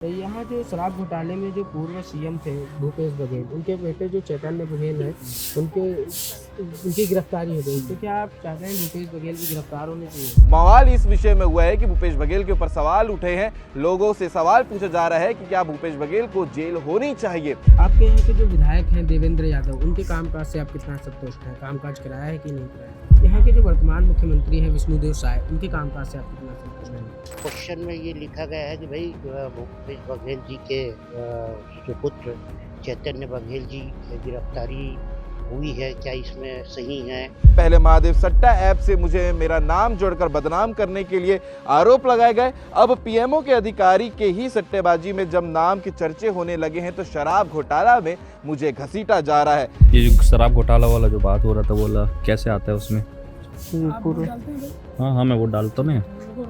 यहाँ जो शराब घोटाले में जो पूर्व सीएम थे भूपेश बघेल, उनके बेटे जो चैतन्य बघेल हैं, उनके उनकी गिरफ्तारी हो गई। तो क्या आप चाहते हैं भूपेश बघेल की गिरफ्तार होनी चाहिए? बवाल इस विषय में हुआ है कि भूपेश बघेल के ऊपर सवाल उठे हैं। लोगों से सवाल पूछा जा रहा है कि क्या भूपेश बघेल को जेल होनी चाहिए। आपके यहाँ के जो विधायक हैं देवेंद्र यादव, उनके कामकाज से आप कितना संतुष्ट हैं? कामकाज कराया है कि नहीं कराया? यहाँ के जो वर्तमान मुख्यमंत्री हैं विष्णुदेव साय, उनके कामकाज से आप कितना संतुष्ट हैं? क्वेश्चन में ये लिखा गया है कि भाई भूपेश बघेल जी के सुपुत्र चैतन्य बघेल जी की गिरफ्तारी हुई है, क्या इसमें सही है? पहले महादेव सट्टा ऐप से मुझे मेरा नाम जोड़कर बदनाम करने के लिए आरोप लगाए गए। अब पीएमओ के अधिकारी के ही सट्टेबाजी में जब नाम के चर्चे होने लगे हैं तो शराब घोटाला में मुझे घसीटा जा रहा है। ये जो शराब घोटाला वाला जो बात हो रहा था, बोला कैसे आता है उसमें? हाँ, मैं वो डालता नहीं।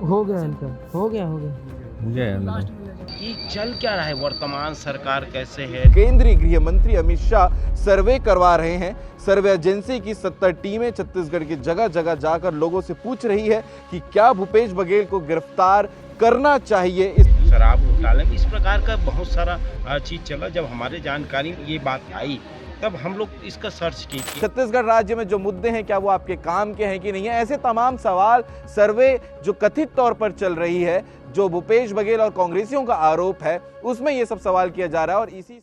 हो गया इनका, हो गया मुझे कि चल क्या रहा है, वर्तमान सरकार कैसे है। केंद्रीय गृह मंत्री अमित शाह सर्वे करवा रहे हैं। सर्वे एजेंसी की 70 टीमें छत्तीसगढ़ की जगह जगह जाकर लोगों से पूछ रही है कि क्या भूपेश बघेल को गिरफ्तार करना चाहिए। इस शराब घोटाले में इस प्रकार का बहुत सारा चीज चला। जब हमारे जानकारी में ये बात आई तब हम लोग इसका सर्च किए। छत्तीसगढ़ राज्य में जो मुद्दे हैं क्या वो आपके काम के हैं कि नहीं है, ऐसे तमाम सवाल सर्वे जो कथित तौर पर चल रही है, जो भूपेश बघेल और कांग्रेसियों का आरोप है, उसमें ये सब सवाल किया जा रहा है। और इसी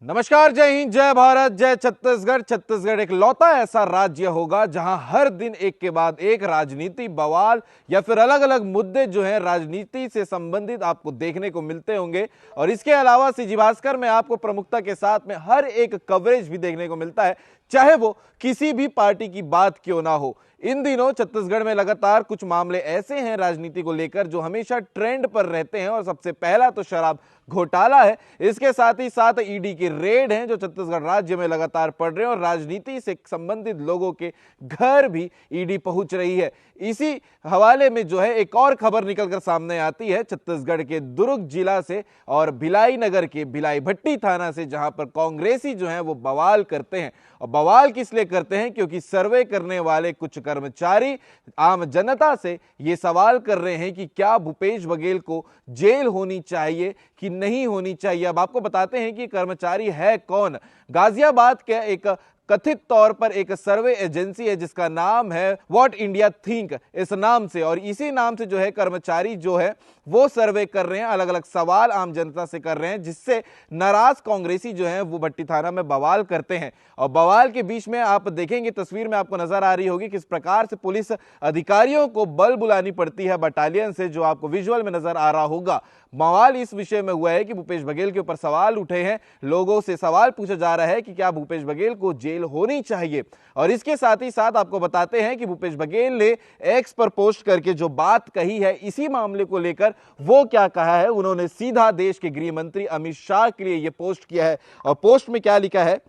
नमस्कार, जय हिंद, जय भारत, जय छत्तीसगढ़। छत्तीसगढ़ एक लौता ऐसा राज्य होगा जहां हर दिन एक के बाद एक राजनीति बवाल या फिर अलग अलग मुद्दे जो हैं राजनीति से संबंधित आपको देखने को मिलते होंगे। और इसके अलावा सीजी भास्कर में आपको प्रमुखता के साथ में हर एक कवरेज भी देखने को मिलता है, चाहे वो किसी भी पार्टी की बात क्यों ना हो। इन दिनों छत्तीसगढ़ में लगातार कुछ मामले ऐसे हैं राजनीति को लेकर जो हमेशा ट्रेंड पर रहते हैं, और सबसे पहला तो शराब घोटाला है। इसके साथ ही साथ ईडी की रेड हैं जो छत्तीसगढ़ राज्य में लगातार पड़ रहे हैं, और राजनीति से संबंधित लोगों के घर भी ईडी पहुंच रही है। इसी हवाले में जो है एक और खबर निकलकर सामने आती है छत्तीसगढ़ के दुर्ग जिला से और भिलाई नगर के भिलाई भट्टी थाना से, जहां पर कांग्रेसी जो हैं वो बवाल करते हैं। और बवाल किस लिए करते हैं? क्योंकि सर्वे करने वाले कुछ कर्मचारी आम जनता से ये सवाल कर रहे हैं कि क्या भूपेश बघेल को जेल होनी चाहिए कि नहीं होनी चाहिए। अब आपको बताते हैं कि कर्मचारी है कौन। गाजियाबाद के एक कथित तौर पर एक सर्वे एजेंसी है जिसका नाम है व्हाट इंडिया थिंक, इस नाम से, और इसी नाम से जो है कर्मचारी जो है वो सर्वे कर रहे हैं, अलग अलग सवाल आम जनता से कर रहे हैं, जिससे नाराज कांग्रेसी जो है वो भट्टी थाना में बवाल करते हैं। और बवाल के बीच में आप देखेंगे, तस्वीर में आपको नजर आ रही होगी किस प्रकार से पुलिस अधिकारियों को बल बुलानी पड़ती है बटालियन से, जो आपको विजुअल में नजर आ रहा होगा। बवाल इस विषय में हुआ है कि भूपेश बघेल के ऊपर सवाल उठे हैं। लोगों से सवाल पूछा जा रहा है कि क्या भूपेश बघेल को जेल होनी चाहिए। और इसके साथ ही साथ आपको बताते हैं कि भूपेश बघेल ने एक्स पर पोस्ट करके जो बात कही है इसी मामले को लेकर, वो क्या कहा है, उन्होंने सीधा देश के गृह मंत्री अमित शाह के लिए यह पोस्ट किया है। और पोस्ट में क्या लिखा है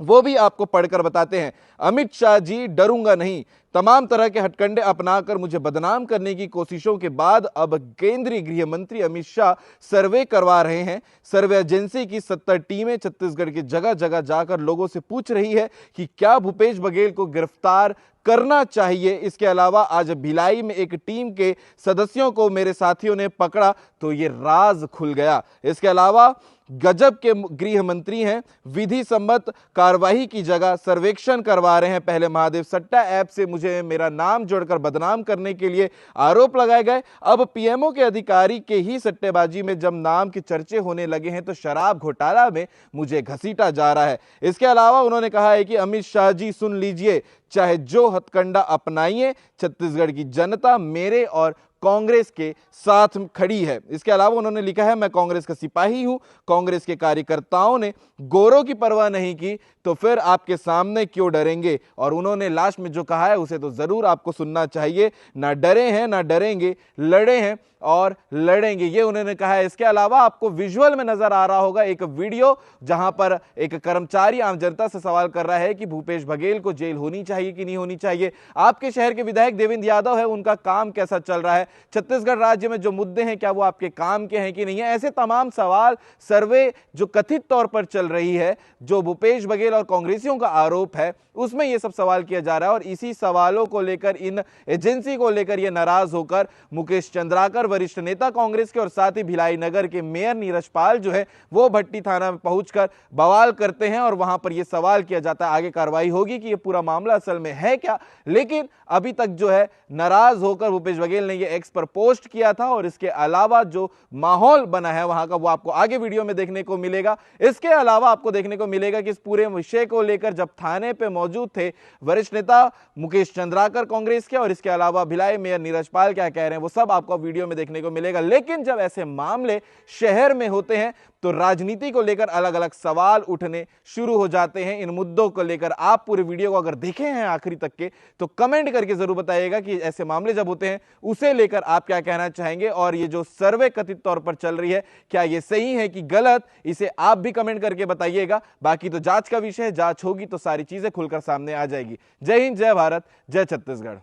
वो भी आपको पढ़कर बताते हैं। अमित शाह जी, डरूंगा नहीं। तमाम तरह के हथकंडे अपनाकर मुझे बदनाम करने की कोशिशों के बाद अब केंद्रीय गृह मंत्री अमित शाह सर्वे करवा रहे हैं। सर्वे एजेंसी की 70 टीमें छत्तीसगढ़ की जगह जगह जाकर लोगों से पूछ रही है कि क्या भूपेश बघेल को गिरफ्तार करना चाहिए। इसके अलावा आज भिलाई में एक टीम के सदस्यों को मेरे साथियों ने पकड़ा तो ये राज खुल गया। इसके अलावा गजब के गृह मंत्री हैं, विधि सम्मत कार्रवाई की जगह सर्वेक्षण करवा रहे हैं। पहले महादेव सट्टा ऐप से मुझे मेरा नाम जोड़कर बदनाम करने के लिए आरोप लगाए गए। अब पीएमओ के अधिकारी के ही सट्टेबाजी में जब नाम के चर्चे होने लगे हैं तो शराब घोटाला में मुझे घसीटा जा रहा है। इसके अलावा उन्होंने कहा है कि अमित शाह जी सुन लीजिए, चाहे जो हथकंडा अपनाइए, छत्तीसगढ़ की जनता मेरे और कांग्रेस के साथ खड़ी है। इसके अलावा उन्होंने लिखा है, मैं कांग्रेस का सिपाही हूं। कांग्रेस के कार्यकर्ताओं ने गोरों की परवाह नहीं की तो फिर आपके सामने क्यों डरेंगे। और उन्होंने लास्ट में जो कहा है उसे तो जरूर आपको सुनना चाहिए, ना डरे हैं ना डरेंगे, लड़े हैं और लड़ेंगे, ये उन्होंने कहा है। इसके अलावा आपको विजुअल में नजर आ रहा होगा एक वीडियो जहां पर एक कर्मचारी आम जनता से सवाल कर रहा है कि भूपेश बघेल को जेल होनी चाहिए कि नहीं होनी चाहिए। आपके शहर के विधायक देवेंद्र यादव है, उनका काम कैसा चल रहा है, छत्तीसगढ़ राज्य में जो मुद्दे हैं क्या वो आपके काम के हैं कि नहीं है, ऐसे तमाम सवाल सर्वे जो कथित तौर पर चल रही है, जो भूपेश बघेल और कांग्रेसियों का आरोप है, उसमें यह सब सवाल किया जा रहा है। और इसी सवालों को लेकर, इन एजेंसी को लेकर ये नाराज होकर मुकेश चंद्राकर वरिष्ठ नेता कांग्रेस के और साथ ही भिलाई नगर के मेयर नीरज पाल जो है वो भट्टी थाना में पहुंचकर बवाल करते हैं और वहां पर यह सवाल किया जाता है आगे कार्रवाई होगी कि यह पूरा मामला असल में है क्या। लेकिन अभी तक जो है नाराज होकर भूपेश बघेल ने यह एक्स पर पोस्ट किया था और इसके अलावा जो माहौल बना है वहां का वो आपको आगे वीडियो में देखने को मिलेगा। इसके अलावा आपको देखने को मिलेगा कि इस पूरे विषय को लेकर जब थाने पे मौजूद थे वरिष्ठ नेता मुकेश चंद्राकर कांग्रेस के और इसके अलावा भिलाई मेयर नीरज पाल क्या कह रहे हैं वो सब आपको वीडियो में देखने को मिलेगा। लेकिन जब ऐसे मामले शहर में होते हैं तो राजनीति को लेकर अलग अलग सवाल उठने शुरू हो जाते हैं। इन मुद्दों को लेकर आप पूरे वीडियो को अगर देखे हैं आखिरी तक के तो कमेंट करके जरूर बताइएगा कि ऐसे मामले जब होते हैं उसे लेकर आप क्या कहना चाहेंगे और ये जो सर्वे कथित तौर पर चल रही है क्या ये सही है कि गलत, इसे आप भी कमेंट करके बताइएगा। बाकी तो जांच का विषय है, जांच होगी तो सारी चीजें खुलकर सामने आ जाएगी। जय हिंद, जय भारत, जय छत्तीसगढ़।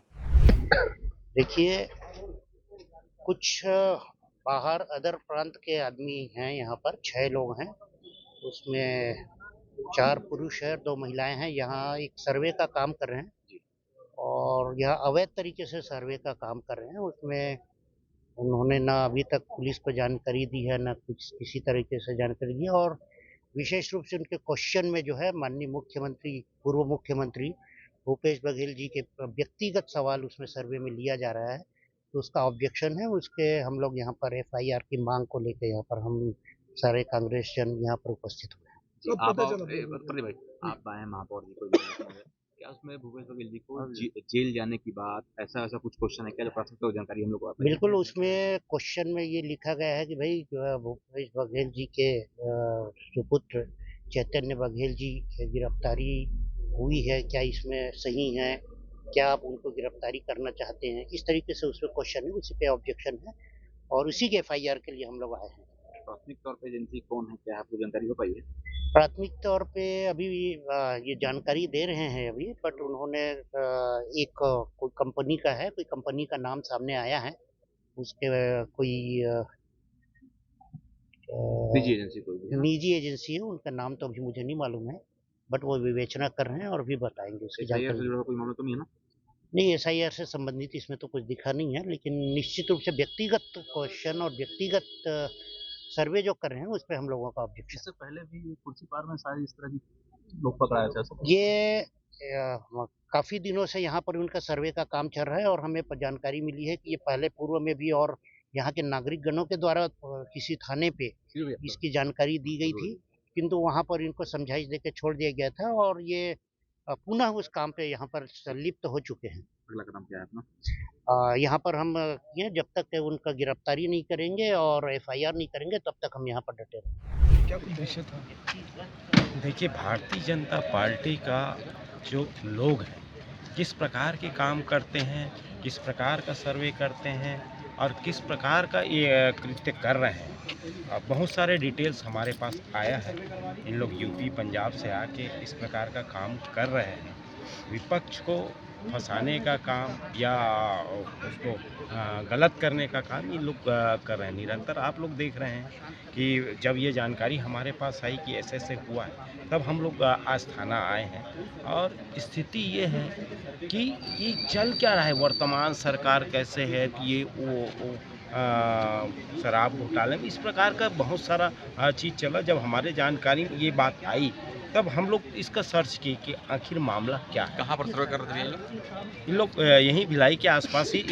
देखिए, कुछ बाहर अदर प्रांत के आदमी हैं, यहाँ पर 6 लोग हैं, उसमें 4 पुरुष है 2 महिलाएं हैं। यहाँ एक सर्वे का काम कर रहे हैं और यहाँ अवैध तरीके से सर्वे का काम कर रहे हैं। उसमें उन्होंने ना अभी तक पुलिस को जानकारी दी है, ना कुछ किसी तरीके से जानकारी दी है और विशेष रूप से उनके क्वेश्चन में जो है माननीय मुख्यमंत्री, पूर्व मुख्यमंत्री भूपेश बघेल जी के व्यक्तिगत सवाल उसमें सर्वे में लिया जा रहा है, तो उसका ऑब्जेक्शन है। उसके हम लोग यहाँ पर FIR की मांग को लेकर यहाँ पर हम सारे कांग्रेस जन यहाँ पर उपस्थित हुए हैं। आप आए महापौर जी को क्या उसमें भूपेश बघेल जी को जेल जाने की बात ऐसा कुछ क्वेश्चन है क्या, जो प्राथमिकता जानकारी हम लोग को? बिल्कुल, उसमें क्वेश्चन में ये लिखा गया है कि भाई भूपेश बघेल जी के सुपुत्र चैतन्य बघेल जी की गिरफ्तारी हुई है, क्या इसमें सही है, क्या आप उनको गिरफ्तारी करना चाहते हैं, इस तरीके से उसमें क्वेश्चन है, उसी पे ऑब्जेक्शन है और उसी के FIR के लिए हम लोग आए हैं। प्राथमिक तौर पे एजेंसी कौन है, क्या आपको जानकारी हो पाई है? प्राथमिक तौर पे अभी ये जानकारी दे रहे हैं अभी, बट उन्होंने एक कोई कंपनी का है, कोई कंपनी का नाम सामने आया है, उसके कोई निजी एजेंसी है, उनका नाम तो अभी मुझे नहीं मालूम है, बट वो विवेचना कर रहे हैं और भी बताएंगे उसकी जानकारी। कोई मामला तो नहीं है ना? नहीं, SIR से संबंधित इसमें तो कुछ दिखा नहीं है, लेकिन निश्चित रूप से व्यक्तिगत क्वेश्चन और व्यक्तिगत सर्वे जो कर रहे हैं उस पर हम लोगों का ऑब्जेक्शन। इससे पहले भी कुर्सी पार में सारी इस तरह की लोग पकड़ाए थे। ये काफी दिनों से यहाँ पर उनका सर्वे का काम चल रहा है और हमें जानकारी मिली है कि ये पहले पूर्व में भी और यहाँ के नागरिक गणों के द्वारा किसी थाने पे इसकी जानकारी दी गई थी, किंतु वहाँ पर इनको समझाइश देकर छोड़ दिया गया था और ये पुनः उस काम पे यहाँ पर संलिप्त हो चुके हैं। अगला कदम क्या है अपना? यहाँ पर हम ये जब तक उनका गिरफ्तारी नहीं करेंगे और FIR नहीं करेंगे तब तक हम यहाँ पर डटे रहेंगे। क्या कुछ विषय था? देखिए, भारतीय जनता पार्टी का जो लोग हैं, किस प्रकार के काम करते हैं, किस प्रकार का सर्वे करते हैं और किस प्रकार का ये कृत्य कर रहे हैं, बहुत सारे डिटेल्स हमारे पास आया है। इन लोग यूपी पंजाब से आके इस प्रकार का काम कर रहे हैं। विपक्ष को फंसाने का काम या उसको गलत करने का काम ये लोग कर रहे हैं निरंतर। आप लोग देख रहे हैं कि जब ये जानकारी हमारे पास आई कि ऐसे हुआ है, तब हम लोग आज थाना आए हैं और स्थिति ये है कि ये चल क्या रहा है, वर्तमान सरकार कैसे है, ये वो शराब घोटाले में इस प्रकार का बहुत सारा चीज़ चला। जब हमारे जानकारी में ये बात आई तब हम लोग इसका सर्च किए कि आखिर मामला क्या है। कहाँ पर सर्वे कर रहे थे इन लोग यहीं भिलाई के आसपास ही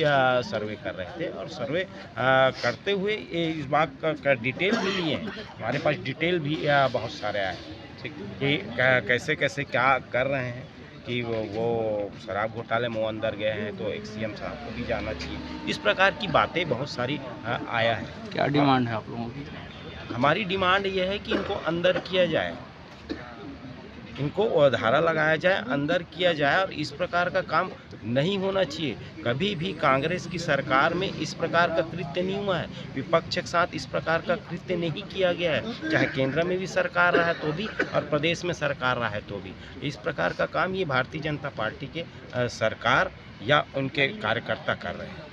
सर्वे कर रहे थे और सर्वे करते हुए इस बात का डिटेल भी लिए हैं। हमारे पास डिटेल भी बहुत सारे आए हैं कि कैसे कैसे क्या कर रहे हैं, कि वो शराब घोटाले में अंदर गए हैं तो एक CM साहब को भी जाना चाहिए। इस प्रकार की बातें बहुत सारी आया है। क्या डिमांड है आप लोगों की? हमारी डिमांड ये है कि इनको अंदर किया जाए, इनको धारा लगाया जाए, अंदर किया जाए और इस प्रकार का काम नहीं होना चाहिए। कभी भी कांग्रेस की सरकार में इस प्रकार का कृत्य नहीं हुआ है, विपक्ष के साथ इस प्रकार का कृत्य नहीं किया गया है, चाहे केंद्र में भी सरकार रहा है तो भी और प्रदेश में सरकार रहा है तो भी। इस प्रकार का काम ये भारतीय जनता पार्टी के सरकार या उनके कार्यकर्ता कर रहे हैं।